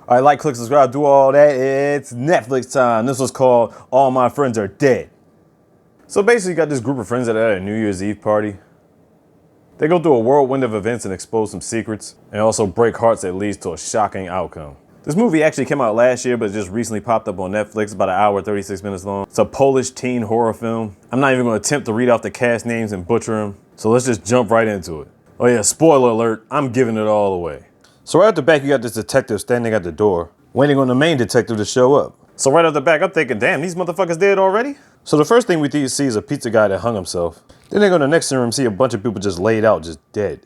All right, like, click, subscribe, do all that. It's Netflix time. This was called All My Friends Are Dead. So basically, you got this group of friends that are at a New Year's Eve party. They go through a whirlwind of events and expose some secrets, and also break hearts that leads to a shocking outcome. This movie actually came out last year, but just recently popped up on Netflix, about an hour, 36 minutes long. It's a Polish teen horror film. I'm not even going to attempt to read off the cast names and butcher them, so let's just jump right into it. Oh yeah, spoiler alert, I'm giving it all away. So right at the back, you got this detective standing at the door, waiting on the main detective to show up. So right at the back, I'm thinking, damn, these motherfuckers dead already? So the first thing we see is a pizza guy that hung himself. Then they go to the next room and see a bunch of people just laid out, just dead.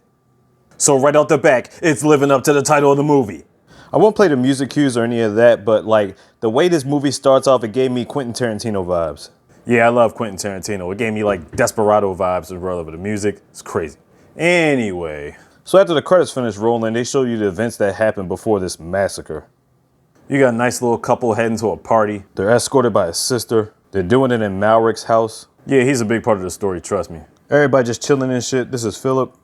So right out the back, it's living up to the title of the movie. I won't play the music cues or any of that, but like the way this movie starts off, it gave me Quentin Tarantino vibes. Yeah, I love Quentin Tarantino. It gave me like Desperado vibes as well, but the music is crazy. Anyway. So after the credits finish rolling, they show you the events that happened before this massacre. You got a nice little couple heading to a party. They're escorted by his sister. They're doing it in Malrick's house. Yeah, he's a big part of the story, trust me. Everybody just chilling and shit. This is Philip.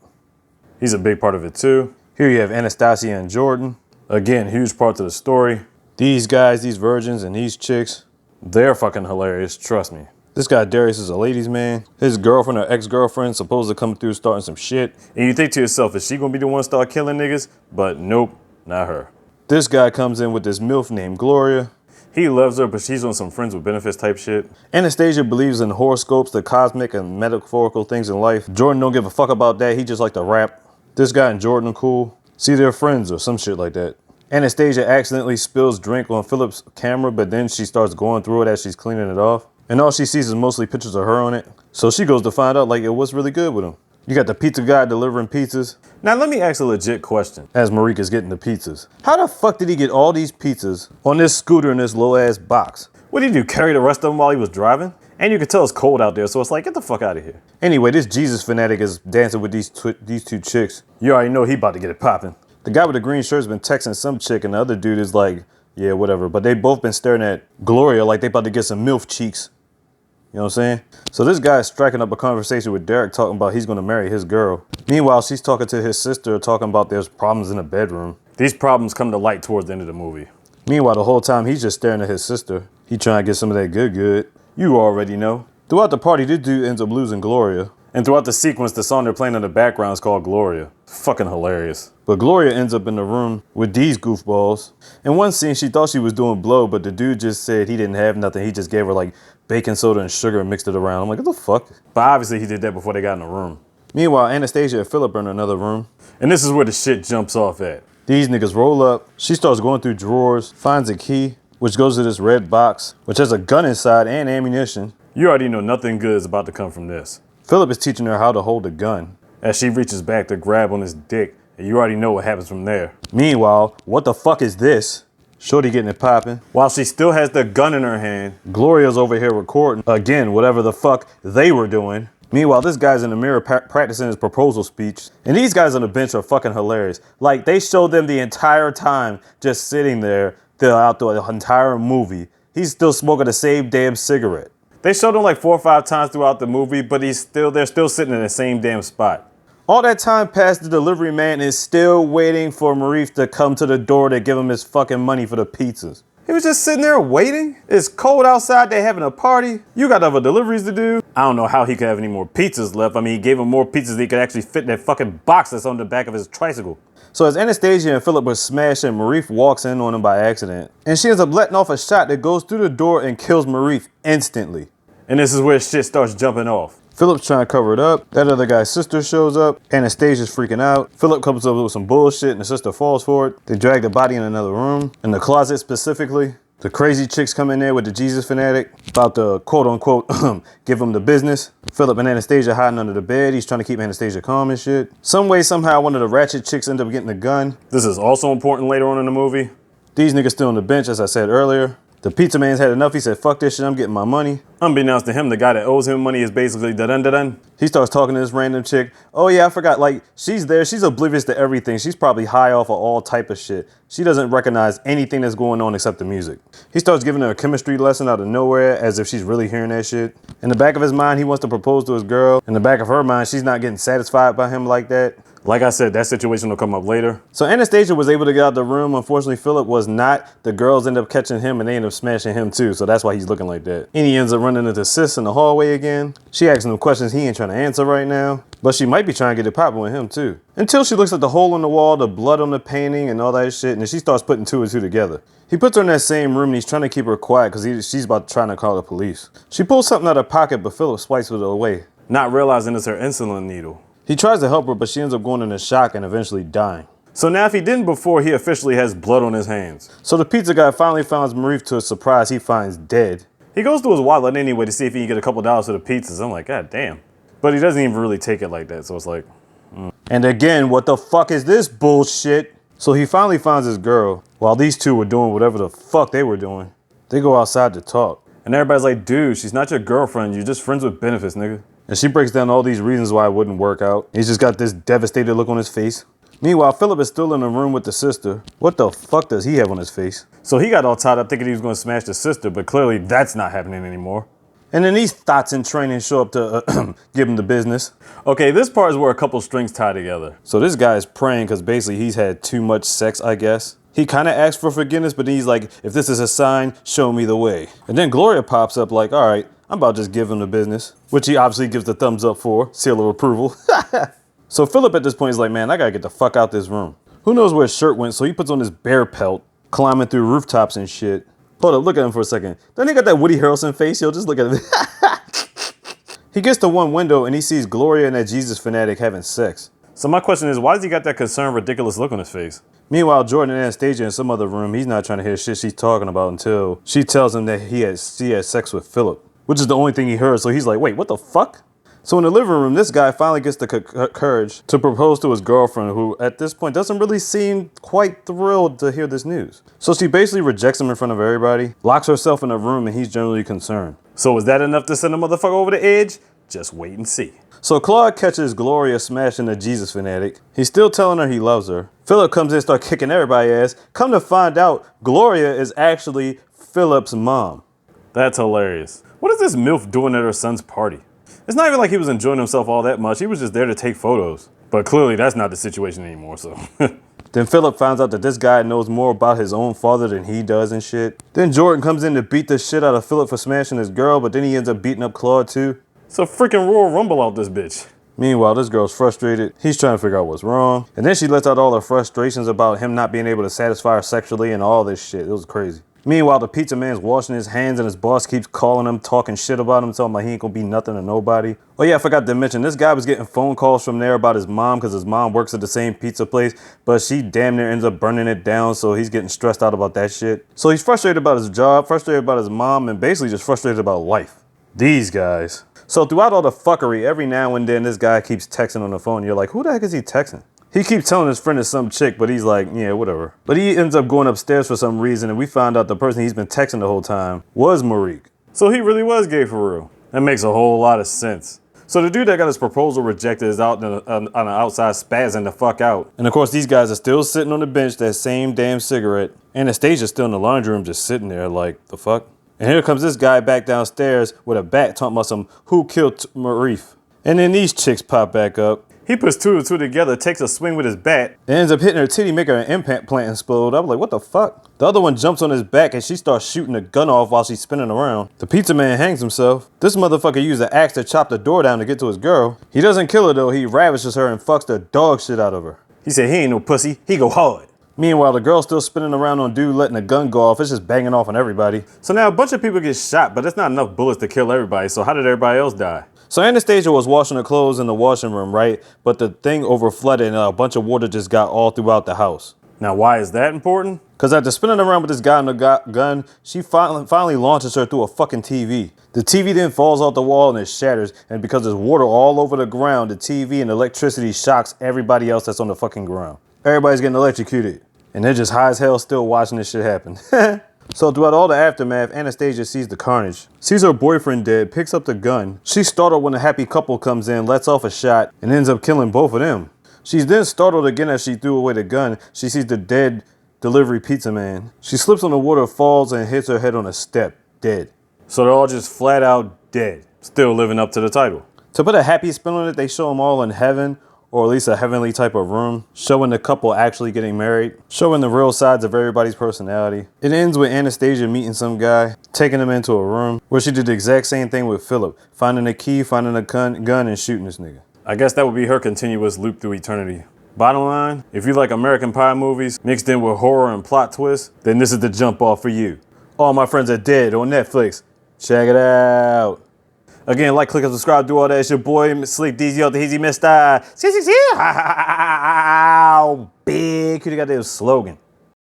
He's a big part of it too. Here you have Anastasia and Jordan. Again, huge parts of the story. These guys, these virgins and these chicks, they're fucking hilarious, trust me. This guy Darius is a ladies' man. His girlfriend or ex-girlfriend supposed to come through starting some shit. And you think to yourself, is she gonna be the one to start killing niggas? But nope, not her. This guy comes in with this MILF named Gloria. He loves her, but she's on some friends with benefits type shit. Anastasia believes in horoscopes, the cosmic and metaphorical things in life. Jordan don't give a fuck about that, he just like to rap. This guy and Jordan are cool. See, they're friends or some shit like that. Anastasia accidentally spills drink on Philip's camera, but then she starts going through it as she's cleaning it off. And all she sees is mostly pictures of her on it. So she goes to find out like what's really good with him. You got the pizza guy delivering pizzas. Now let me ask a legit question as Marika's getting the pizzas. How the fuck did he get all these pizzas on this scooter in this low ass box? What did he do, carry the rest of them while he was driving? And you can tell it's cold out there, so it's like, get the fuck out of here. Anyway, this Jesus fanatic is dancing with these two chicks. You already know he about to get it popping. The guy with the green shirt's been texting some chick and the other dude is like, yeah, whatever. But they both been staring at Gloria like they about to get some MILF cheeks. You know what I'm saying? So this guy is striking up a conversation with Derek talking about he's going to marry his girl. Meanwhile, she's talking to his sister talking about there's problems in the bedroom. These problems come to light towards the end of the movie. Meanwhile, the whole time he's just staring at his sister. He trying to get some of that good. You already know. Throughout the party, this dude ends up losing Gloria. And throughout the sequence, the song they're playing in the background is called Gloria. Fucking hilarious. But Gloria ends up in the room with these goofballs. In one scene, she thought she was doing blow, but the dude just said he didn't have nothing. He just gave her like baking soda and sugar and mixed it around. I'm like, what the fuck? But obviously he did that before they got in the room. Meanwhile, Anastasia and Philip are in another room. And this is where the shit jumps off at. These niggas roll up. She starts going through drawers, finds a key, which goes to this red box, which has a gun inside and ammunition. You already know nothing good is about to come from this. Philip is teaching her how to hold a gun as she reaches back to grab on his dick, and you already know what happens from there. Meanwhile, what the fuck is this? Shorty getting it popping. While she still has the gun in her hand, Gloria's over here recording, again, whatever the fuck they were doing. Meanwhile, this guy's in the mirror practicing his proposal speech, and these guys on the bench are fucking hilarious. Like, they showed them the entire time just sitting there throughout the entire movie. He's still smoking the same damn cigarette. They showed him like 4 or 5 times throughout the movie, but they're still sitting in the same damn spot. All that time passed, the delivery man is still waiting for Marif to come to the door to give him his fucking money for the pizzas. He was just sitting there waiting. It's cold outside, they having a party. You got other deliveries to do. I don't know how he could have any more pizzas left. I mean, he gave him more pizzas than he could actually fit in that fucking box that's on the back of his tricycle. So as Anastasia and Philip were smashing, Marif walks in on him by accident. And she ends up letting off a shot that goes through the door and kills Marif instantly. And this is where shit starts jumping off. Philip's trying to cover it up. That other guy's sister shows up. Anastasia's freaking out. Philip comes up with some bullshit and the sister falls for it. They drag the body in another room. In the closet specifically. The crazy chicks come in there with the Jesus fanatic. About to quote unquote give him the business. Philip and Anastasia hiding under the bed. He's trying to keep Anastasia calm and shit. Some way, somehow, one of the ratchet chicks end up getting the gun. This is also important later on in the movie. These niggas still on the bench, as I said earlier. The pizza man's had enough. He said, fuck this shit, I'm getting my money. Unbeknownst to him, the guy that owes him money is basically dun-dun-dun-dun. He starts talking to this random chick. Oh yeah, I forgot, like, she's there. She's oblivious to everything. She's probably high off of all type of shit. She doesn't recognize anything that's going on except the music. He starts giving her a chemistry lesson out of nowhere as if she's really hearing that shit. In the back of his mind, he wants to propose to his girl. In the back of her mind, she's not getting satisfied by him like that. Like I said, that situation will come up later. So Anastasia was able to get out the room. Unfortunately, Philip was not. The girls end up catching him and they end up smashing him too. So that's why he's looking like that. And he ends up running into Sis in the hallway again. She asking him questions he ain't trying to answer right now. But she might be trying to get it popping with him too. Until she looks at the hole in the wall, the blood on the painting and all that shit. And then she starts putting two and two together. He puts her in that same room and he's trying to keep her quiet because she's about to try to call the police. She pulls something out of her pocket, but Philip swipes it away, not realizing it's her insulin needle. He tries to help her, but she ends up going into shock and eventually dying. So now if he didn't before, he officially has blood on his hands. So the pizza guy finally finds Marif. To his surprise, he finds dead. He goes to his wallet anyway to see if he can get a couple dollars for the pizzas. I'm like, God damn. But he doesn't even really take it like that, so it's like, And again, what the fuck is this bullshit? So he finally finds his girl. While these two were doing whatever the fuck they were doing, they go outside to talk. And everybody's like, dude, she's not your girlfriend. You're just friends with benefits, nigga. And she breaks down all these reasons why it wouldn't work out. He's just got this devastated look on his face. Meanwhile, Philip is still in the room with the sister. What the fuck does he have on his face? So he got all tied up thinking he was going to smash the sister, but clearly that's not happening anymore. And then these thoughts in training show up to give him the business. Okay, this part is where a couple strings tie together. So this guy is praying because basically he's had too much sex, I guess. He kind of asks for forgiveness, but he's like, if this is a sign, show me the way. And then Gloria pops up like, all right, I'm about to just give him the business, which he obviously gives the thumbs up for, seal of approval. So Philip at this point is like, man, I gotta get the fuck out this room. Who knows where his shirt went, so he puts on his bear pelt, climbing through rooftops and shit. Hold up, look at him for a second. Don't he got that Woody Harrelson face? Yo, just look at him. He gets to one window and he sees Gloria and that Jesus fanatic having sex. So my question is, why does he got that concerned, ridiculous look on his face? Meanwhile, Jordan and Anastasia in some other room, he's not trying to hear shit she's talking about until she tells him that she had sex with Philip, which is the only thing he heard. So he's like, wait, what the fuck? So in the living room, this guy finally gets the courage to propose to his girlfriend, who at this point doesn't really seem quite thrilled to hear this news. So she basically rejects him in front of everybody, locks herself in a room, and he's generally concerned. So was that enough to send a motherfucker over the edge? Just wait and see. So Claude catches Gloria smashing the Jesus fanatic. He's still telling her he loves her. Philip comes in and starts kicking everybody's ass. Come to find out, Gloria is actually Philip's mom. That's hilarious. What is this MILF doing at her son's party? It's not even like he was enjoying himself all that much. He was just there to take photos. But clearly that's not the situation anymore, so. Then Philip finds out that this guy knows more about his own father than he does and shit. Then Jordan comes in to beat the shit out of Philip for smashing his girl, but then he ends up beating up Claude too. It's a freaking Royal Rumble out this bitch. Meanwhile, this girl's frustrated. He's trying to figure out what's wrong. And then she lets out all her frustrations about him not being able to satisfy her sexually and all this shit. It was crazy. Meanwhile, the pizza man's washing his hands and his boss keeps calling him, talking shit about him, telling him like he ain't gonna be nothing to nobody. Oh yeah, I forgot to mention, this guy was getting phone calls from there about his mom because his mom works at the same pizza place, but she damn near ends up burning it down, so he's getting stressed out about that shit. So he's frustrated about his job, frustrated about his mom, and basically just frustrated about life. These guys. So throughout all the fuckery, every now and then this guy keeps texting on the phone. You're like, who the heck is he texting? He keeps telling his friend it's some chick, but he's like, yeah, whatever. But he ends up going upstairs for some reason, and we found out the person he's been texting the whole time was Marique. So he really was gay for real. That makes a whole lot of sense. So the dude that got his proposal rejected is out on the outside spazzing the fuck out. And of course, these guys are still sitting on the bench, that same damn cigarette. Anastasia's still in the laundry room just sitting there like, the fuck? And here comes this guy back downstairs with a bat talking about some who killed Marif. And then these chicks pop back up. He puts two and two together, takes a swing with his bat, and ends up hitting her titty, making her implant plant explode. I was like, what the fuck? The other one jumps on his back and she starts shooting the gun off while she's spinning around. The pizza man hangs himself. This motherfucker used an axe to chop the door down to get to his girl. He doesn't kill her though, he ravishes her and fucks the dog shit out of her. He said he ain't no pussy, he go hard. Meanwhile, the girl's still spinning around on dude letting the gun go off. It's just banging off on everybody. So now a bunch of people get shot, but it's not enough bullets to kill everybody. So how did everybody else die? So Anastasia was washing her clothes in the washing room, right? But the thing overflooded and a bunch of water just got all throughout the house. Now, why is that important? Because after spinning around with this guy on the gun, she finally launches her through a fucking TV. The TV then falls off the wall and it shatters. And because there's water all over the ground, the TV and electricity shocks everybody else that's on the fucking ground. Everybody's getting electrocuted. And they're just high as hell still watching this shit happen. So throughout all the aftermath, Anastasia sees the carnage, sees her boyfriend dead, picks up the gun. She's startled when a happy couple comes in, lets off a shot, and ends up killing both of them. She's then startled again as she threw away the gun. She sees the dead delivery pizza man. She slips on the water, falls, and hits her head on a step, dead. So they're all just flat out dead, still living up to the title. To put a happy spin on it, they show them all in heaven or at least a heavenly type of room, showing the couple actually getting married, showing the real sides of everybody's personality. It ends with Anastasia meeting some guy, taking him into a room, where she did the exact same thing with Philip, finding a key, finding a gun, and shooting this nigga. I guess that would be her continuous loop through eternity. Bottom line, if you like American Pie movies mixed in with horror and plot twists, then this is the jump off for you. All My Friends Are Dead on Netflix. Check it out. Again, like, click, and subscribe, do all that. It's your boy, Slick DZ, the Easy Mister. See, big, could have got this slogan.